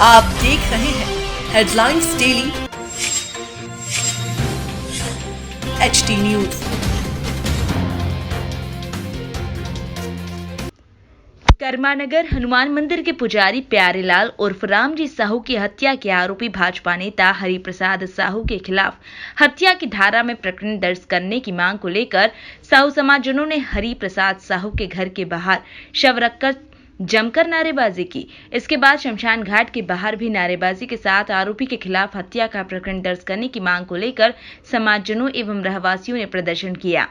आप देख रहे हैं headlines daily HT news. Karimnagar Hanuman मंदिर के पुजारी प्यारेलाल उर्फ रामजी साहू की हत्या के आरोपी भाजपा नेता हरिप्रसाद साहू के खिलाफ हत्या की धारा में प्रकरण दर्ज करने की मांग को लेकर साहू समाजजनों ने हरिप्रसाद साहू के घर के बाहर शव रखकर जमकर नारेबाजी की। इसके बाद शमशान घाट के बाहर भी नारेबाजी के साथ आरोपी के खिलाफ हत्या का प्रकरण दर्ज करने की मांग को लेकर समाजजनों एवं रहवासियों ने प्रदर्शन किया।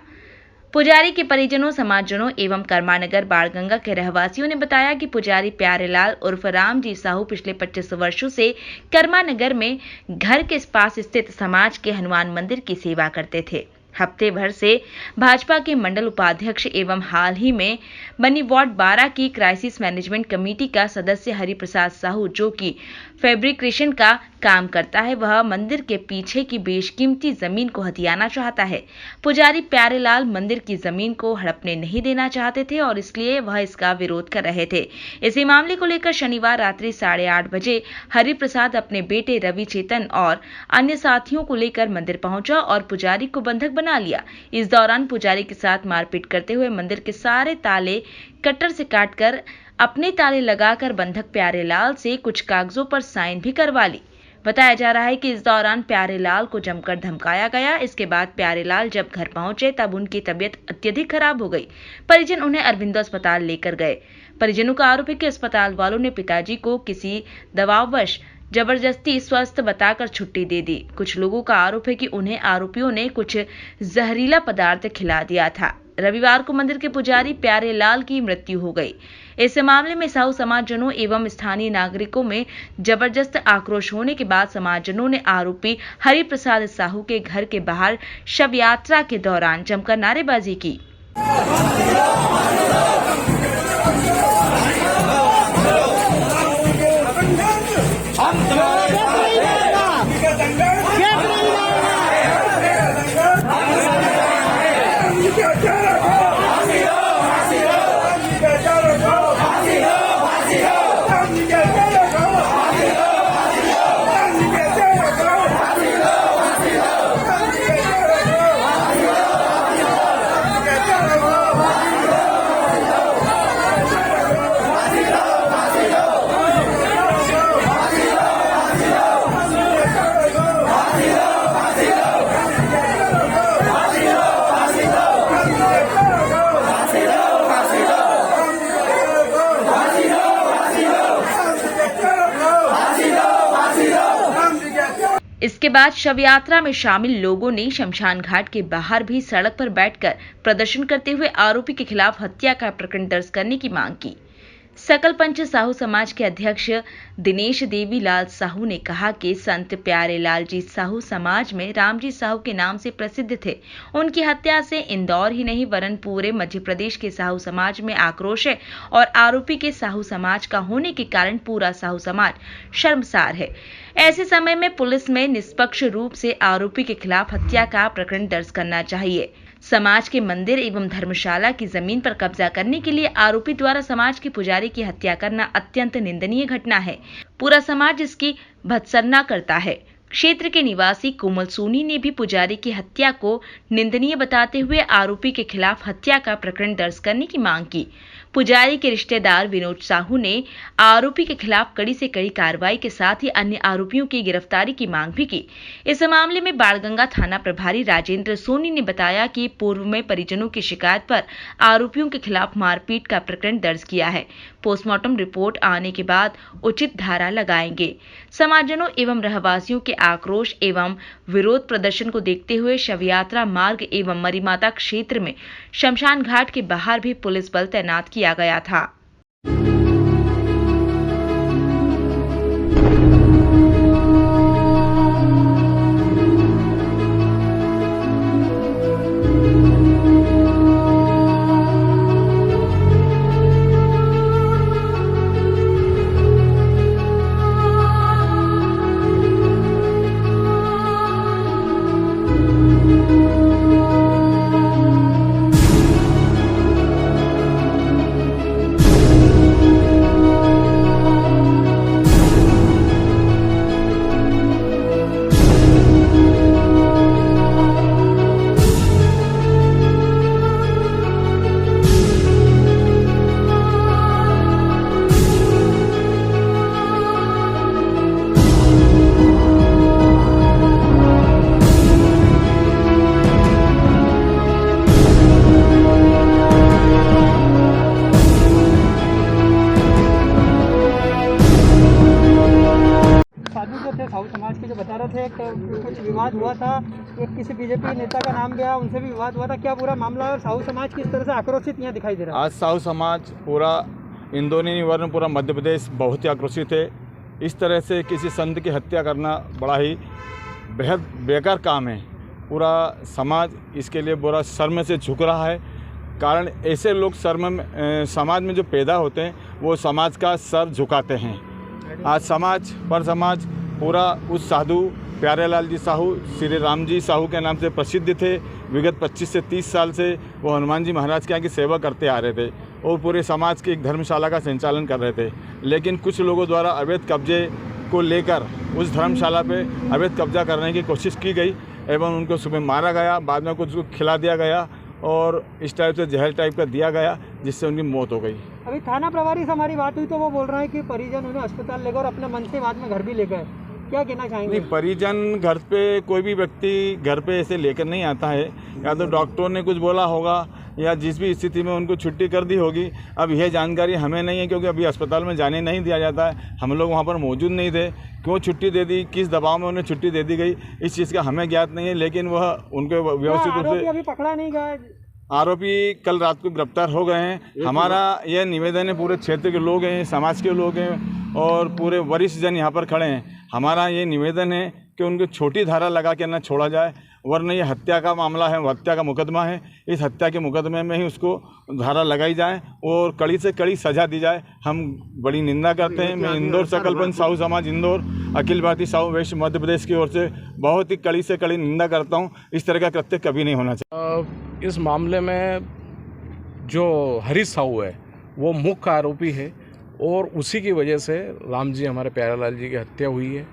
पुजारी के परिजनों, समाजजनों एवं कर्मानगर बाणगंगा के रहवासियों ने बताया कि पुजारी प्यारेलाल उर्फ रामजी साहू पिछले 25 वर्षों से कर्मानगर में घर के पास स्थित समाज के हनुमान मंदिर की सेवा करते थे। हफ्ते भर से भाजपा के मंडल उपाध्यक्ष एवं हाल ही में बनी वार्ड 12 की क्राइसिस मैनेजमेंट कमेटी का सदस्य हरिप्रसाद साहू, जो कि फैब्रिकेशन का काम करता है, वह मंदिर के पीछे की बेशकीमती जमीन को हथियाना चाहता है। पुजारी प्यारेलाल मंदिर की जमीन को हड़पने नहीं देना चाहते थे और इसलिए वह इसका विरोध कर रहे थे। इसी मामले को लेकर शनिवार रात्रि 8:30 बजे हरिप्रसाद अपने बेटे रवि चेतन और अन्य साथियों को लेकर मंदिर पहुंचा और पुजारी को बंधक बना लिया। इस दौरान पुजारी के साथ मारपीट करते हुए मंदिर के सारे ताले कटर से काटकर अपने ताले लगाकर बंधक प्यारेलाल से कुछ कागजों पर साइन भी करवा ली। बताया जा रहा है कि इस दौरान प्यारेलाल को जमकर धमकाया गया। इसके बाद प्यारेलाल जब घर पहुंचे तब उनकी तबीयत अत्यधिक खराब हो गई। परिजन उन्हें अरविंदो अस्पताल लेकर गए। परिजनों का आरोप है कि अस्पताल वालों ने पिताजी को किसी दबाववश जबरदस्ती स्वस्थ बताकर छुट्टी दे दी। कुछ लोगों का आरोप है कि उन्हें आरोपियों ने कुछ जहरीला पदार्थ खिला दिया था। रविवार को मंदिर के पुजारी प्यारेलाल की मृत्यु हो गई। इस मामले में साहू समाजजनों एवं स्थानीय नागरिकों में जबरदस्त आक्रोश होने के बाद समाजजनों ने आरोपी हरिप्रसाद साहू के घर के बाहर शव यात्रा के दौरान जमकर नारेबाजी की। इसके बाद शव यात्रा में शामिल लोगों ने शमशान घाट के बाहर भी सड़क पर बैठकर प्रदर्शन करते हुए आरोपी के खिलाफ हत्या का प्रकरण दर्ज करने की मांग की। सकल पंच साहू समाज के अध्यक्ष दिनेश देवी लाल साहू ने कहा कि संत प्यारेलाल जी साहू समाज में रामजी साहू के नाम से प्रसिद्ध थे। उनकी हत्या से इंदौर ही नहीं वरन पूरे मध्य प्रदेश के साहू समाज में आक्रोश है और आरोपी के साहू समाज का होने के कारण पूरा साहू समाज शर्मसार है। ऐसे समय में पुलिस में निष्पक्ष रूप से आरोपी के खिलाफ हत्या का प्रकरण दर्ज करना चाहिए। समाज के मंदिर एवं धर्मशाला की जमीन पर कब्जा करने के लिए आरोपी द्वारा समाज के पुजारी की हत्या करना अत्यंत निंदनीय घटना है। पूरा समाज इसकी भत्सना करता है। क्षेत्र के निवासी कोमल सोनी ने भी पुजारी की हत्या को निंदनीय बताते हुए आरोपी के खिलाफ हत्या का प्रकरण दर्ज करने की मांग की। पुजारी के रिश्तेदार विनोद साहू ने आरोपी के खिलाफ कड़ी से कड़ी कार्रवाई के साथ ही अन्य आरोपियों की गिरफ्तारी की मांग भी की। इस मामले में बाणगंगा थाना प्रभारी राजेंद्र सोनी ने बताया कि पूर्व में परिजनों की शिकायत पर आरोपियों के खिलाफ मारपीट का प्रकरण दर्ज किया है। पोस्टमार्टम रिपोर्ट आने के बाद उचित धारा लगाएंगे। समाजजनों एवं रहवासियों के आक्रोश एवं विरोध प्रदर्शन को देखते हुए शव यात्रा मार्ग एवं मरीमाता क्षेत्र में शमशान घाट के बाहर भी पुलिस बल तैनात किया गया था। थे साहू समाज के, जो बता रहे थे कुछ विवाद हुआ था, एक किसी बीजेपी नेता का नाम गया, उनसे भी विवाद हुआ था, क्या पूरा मामला है? और साहू समाज किस तरह से आक्रोशित यहाँ दिखाई दे रहा है? आज साहू समाज पूरा इंद्रोनी वर्ण पूरा मध्य प्रदेश बहुत ही आक्रोशित है। इस तरह से किसी संत की हत्या करना बड़ा ही बेहद बेकार काम है। पूरा समाज इसके लिए पूरा शर्म से झुक रहा है। कारण ऐसे लोग समाज में जो पैदा होते हैं वो समाज का सर झुकाते हैं। आज समाज पर समाज पूरा उस साधु प्यारेलाल जी साहू श्री राम जी साहू के नाम से प्रसिद्ध थे। विगत 25 से 30 साल से वो हनुमान जी महाराज के यहाँ की सेवा करते आ रहे थे और पूरे समाज की एक धर्मशाला का संचालन कर रहे थे। लेकिन कुछ लोगों द्वारा अवैध कब्जे को लेकर उस धर्मशाला पे अवैध कब्जा करने की कोशिश की गई एवं उनको सुबह मारा गया, बाद में कुछ को खिला दिया गया और इस टाइप से जहर टाइप का दिया गया जिससे उनकी मौत हो गई। अभी थाना प्रभारी से हमारी बात हुई तो वो बोल रहे हैं कि परिजन उन्हें अस्पताल ले गए और अपने मन से बाद में घर भी ले गए। क्या कहना चाहेंगे? नहीं, परिजन घर पे कोई भी व्यक्ति घर पे ऐसे लेकर नहीं आता है। या तो डॉक्टर ने कुछ बोला होगा या जिस भी स्थिति में उनको छुट्टी कर दी होगी। अब यह जानकारी हमें नहीं है क्योंकि अभी अस्पताल में जाने नहीं दिया जाता है। हम लोग वहाँ पर मौजूद नहीं थे। क्यों छुट्टी दे दी, किस दबाव में उन्हें छुट्टी दे दी गई, इस चीज़ का हमें ज्ञात नहीं है। लेकिन वह उनके व्यवस्थित रूप से अभी पकड़ा नहीं गया। आरोपी कल रात को गिरफ्तार हो गए हैं। हमारा यह निवेदन है, पूरे क्षेत्र के लोग हैं, समाज के लोग हैं और पूरे वरिष्ठ जन यहाँ पर खड़े हैं। हमारा ये निवेदन है कि उनको छोटी धारा लगा के न छोड़ा जाए, वरना ये हत्या का मामला है, हत्या का मुकदमा है। इस हत्या के मुकदमे में ही उसको धारा लगाई जाए और कड़ी से कड़ी सजा दी जाए। हम बड़ी निंदा करते हैं। मैं इंदौर सकलपंच साहू समाज इंदौर अखिल भारतीय साहू वैश्य मध्य प्रदेश की ओर से बहुत ही कड़ी से कड़ी निंदा करता हूँ। इस तरह का कृत्य कभी नहीं होना चाहिए। इस मामले में जो हरीश साहू है वो मुख्य आरोपी है और उसी की वजह से राम जी हमारे प्यारेलाल जी की हत्या हुई है।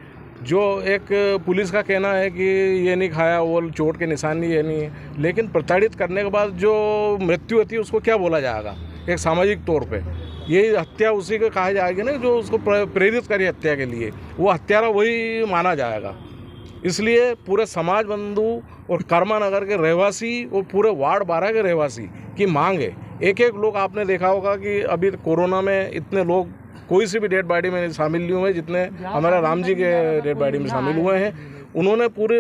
जो एक पुलिस का कहना है कि ये नहीं खाया, वो चोट के निशान नहीं, ये नहीं है, लेकिन प्रताड़ित करने के बाद जो मृत्यु होती है उसको क्या बोला जाएगा एक सामाजिक तौर पे? ये हत्या उसी को कहा जाएगा ना जो उसको प्रेरित करे हत्या के लिए, वो हत्यारा वही माना जाएगा। इसलिए पूरे समाज बंधु और कर्मा नगर के रहवासी और पूरे वार्ड 12 के रहवासी की मांग है। एक लोग आपने देखा होगा कि अभी कोरोना में इतने लोग कोई सी भी डेड बॉडी में शामिल नहीं हुए जितने हमारे राम जी के डेड बॉडी में शामिल हुए हैं। उन्होंने पूरे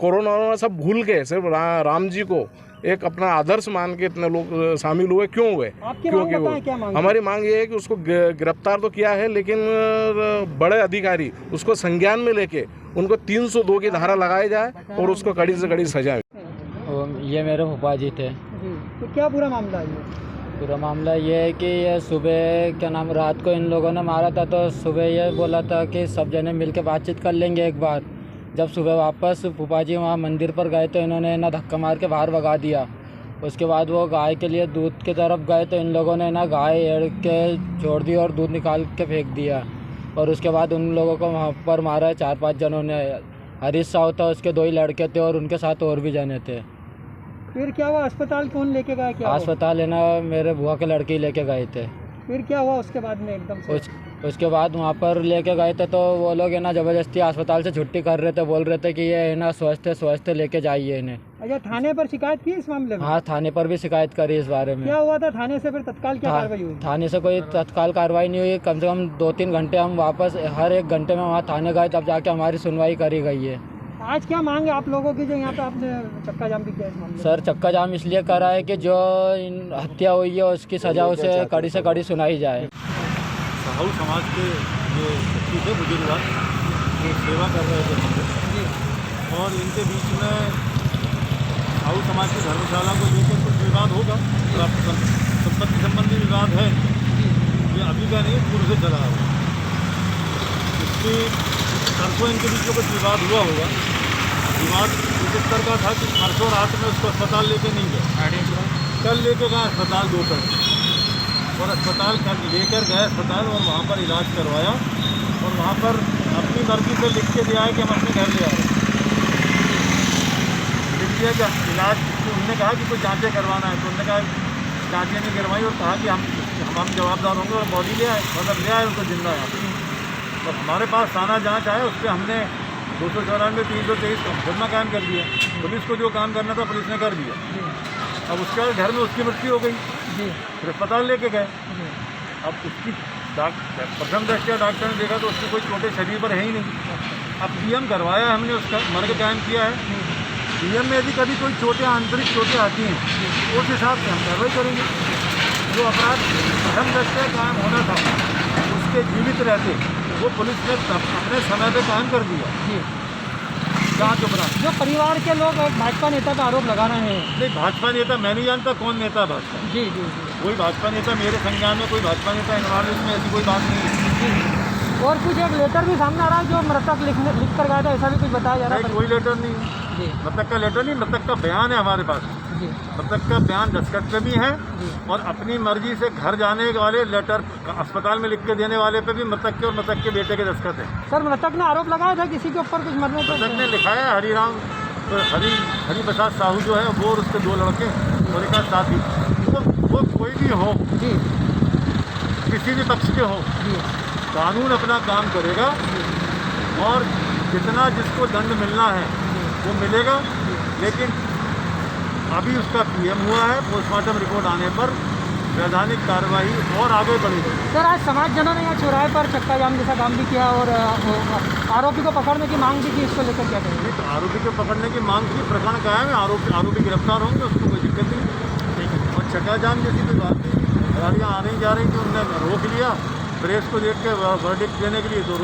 कोरोना में सब भूल के सिर्फ राम जी को एक अपना आदर्श मान के इतने लोग शामिल हुए। क्यों हुए? क्योंकि हमारी मांग ये है कि उसको गिरफ्तार तो किया है, लेकिन बड़े अधिकारी उसको संज्ञान में लेके उनको 302 की धारा लगाई जाए और उसको कड़ी से कड़ी सजा। ये मेरे फूफा जी थे। तो क्या पूरा मामला है? पूरा मामला ये है कि ये सुबह क्या नाम रात को इन लोगों ने मारा था, तो सुबह ये बोला था कि सब जने मिल के बातचीत कर लेंगे एक बार। जब सुबह वापस फूफा जी वहाँ मंदिर पर गए तो इन्होंने ना धक्का मार के बाहर भगा दिया। उसके बाद वो गाय के लिए दूध की तरफ गए तो इन लोगों ने ना गाय एड़ के छोड़ दी और दूध निकाल के फेंक दिया। और उसके बाद उन लोगों को वहाँ पर मारा है 4-5 जनों ने। हरीश साहू था, उसके 2 ही लड़के थे और उनके साथ और भी जने थे। फिर क्या हुआ? अस्पताल कौन लेके गया? क्या अस्पताल है ना मेरे बुआ के लड़के ही लेके गए थे। फिर क्या हुआ उसके बाद में एकदम से? उसके बाद वहाँ पर लेके गए थे तो वो लोग है ना ज़बरदस्ती अस्पताल से छुट्टी कर रहे थे, बोल रहे थे कि ये है ना स्वस्थ लेके जाइए इन्हें। अच्छा, थाने पर शिकायत की इस मामले में? हाँ, थाने पर भी शिकायत करी इस बारे में। क्या हुआ था थाने से? फिर तत्काल क्या कार्रवाई हुई? थाने से कोई तत्काल कार्रवाई नहीं हुई। कम से कम 2-3 घंटे हम वापस हर एक घंटे में वहाँ थाने गए, तब जाके हमारी सुनवाई करी गई है। आज क्या मांग है आप लोगों की जो यहाँ पे आपने चक्का जाम भी किया इस मामले? सर, चक्का जाम इसलिए करा है कि जो हत्या हुई है उसकी सजा उसे कड़ी से कड़ी सुनाई जाए। साहू समाज के जो व्यक्ति थे बुजुर्ग जो सेवा कर रहे थे और इनके बीच में साहू समाज की धर्मशाला को लेकर कुछ विवाद होगा। संपत्ति संबंधी विवाद है, ये अभी का नहीं पूर्व से चला हुआ। इसकी परसों इनके बीच में कुछ विवाद हुआ होगा। विवाद इस स्तर का था कि परसों रात में उसको अस्पताल लेके नहीं गए, कल लेके गए अस्पताल दोपहर और अस्पताल लेकर गए अस्पताल और वहाँ पर इलाज करवाया और वहाँ पर अपनी मर्जी से लिख के दिया है कि हम अपने घर ले आ रहे हैं। लिख दिया कि इलाज, उन्होंने कहा कि कुछ जाँचें करवाना है तो उन्होंने कहा जाँचें नहीं करवाई और कहा कि हम जवाबदार होंगे और बॉडी ले आए, मतलब ले आए उनको जिंदा यहाँ। और हमारे पास थाना जाँच आया, उस पर हमने 294, 323 मुकदमा कायम कर दिया। पुलिस को जो काम करना था पुलिस ने कर दिया। अब उसके बाद घर में उसकी मृत्यु हो गई, फिर अस्पताल लेके गए। अब उसकी प्रथम दृष्टया डॉक्टर ने देखा तो उसकी कोई चोटें शरीर पर है ही नहीं। अब पीएम करवाया हमने, उसका मर्ग कायम किया है। पीएम में यदि कभी कोई चोटें, आंतरिक चोटें आती हैं, उस हिसाब से हम कार्रवाई करेंगे। जो अपराध प्रथम दृष्टया कायम होना था, उसके जीवित रहते वो पुलिस ने अपने समय पे कायम कर दिया। जी। जांच उपरांत जो परिवार के लोग भाजपा नेता पर आरोप लगा रहे हैं। नहीं, भाजपा नेता मैं नहीं जानता कौन नेता है भाजपा। जी जी जी। कोई भाजपा नेता मेरे संज्ञान में, कोई भाजपा नेता इन्वॉल्व में ऐसी कोई बात नहीं है। और कुछ एक लेटर भी सामने आ रहा है जो मृतक लिख कर गया था, ऐसा भी कुछ बताया जा रहा है। कोई लेटर नहीं है। जी मृतक का लेटर नहीं, मृतक का बयान है हमारे पास। जी मृतक का बयान दस्तखत पे भी है, और अपनी मर्जी से घर जाने वाले लेटर अस्पताल में लिख के देने वाले पे भी मृतक के और मृतक के बेटे के दस्तखत है। सर, मृतक ने आरोप लगाया था किसी के ऊपर कुछ मरने का? मृतक ने लिखा है हरिराम, तो हरि प्रसाद साहू जो है वो और उसके 2 लड़के और एक साथी, वो कोई भी हो, जी किसी भी पक्ष के हो, जी कानून अपना काम करेगा और जितना जिसको दंड मिलना है वो मिलेगा। लेकिन अभी उसका पीएम हुआ है, पोस्टमार्टम रिपोर्ट आने पर वैधानिक कार्रवाई और आगे बढ़ेगी। सर, आज समाजजनों ने यहाँ चौराहे पर चक्का जाम जैसा काम भी किया और आरोपी को पकड़ने की मांग भी की, इसको लेकर क्या कहेंगे? तो आरोपी को पकड़ने की मांग की, प्रकरण कायम है, आरोपी गिरफ्तार होंगे, उसको कोई दिक्कत नहीं। और चक्का जाम जैसी कोई बात नहीं, गाड़ियाँ आ रही जा रही थी, उनने रोक लिया प्रेस को देख के वर्डिक्ट देने के लिए, तो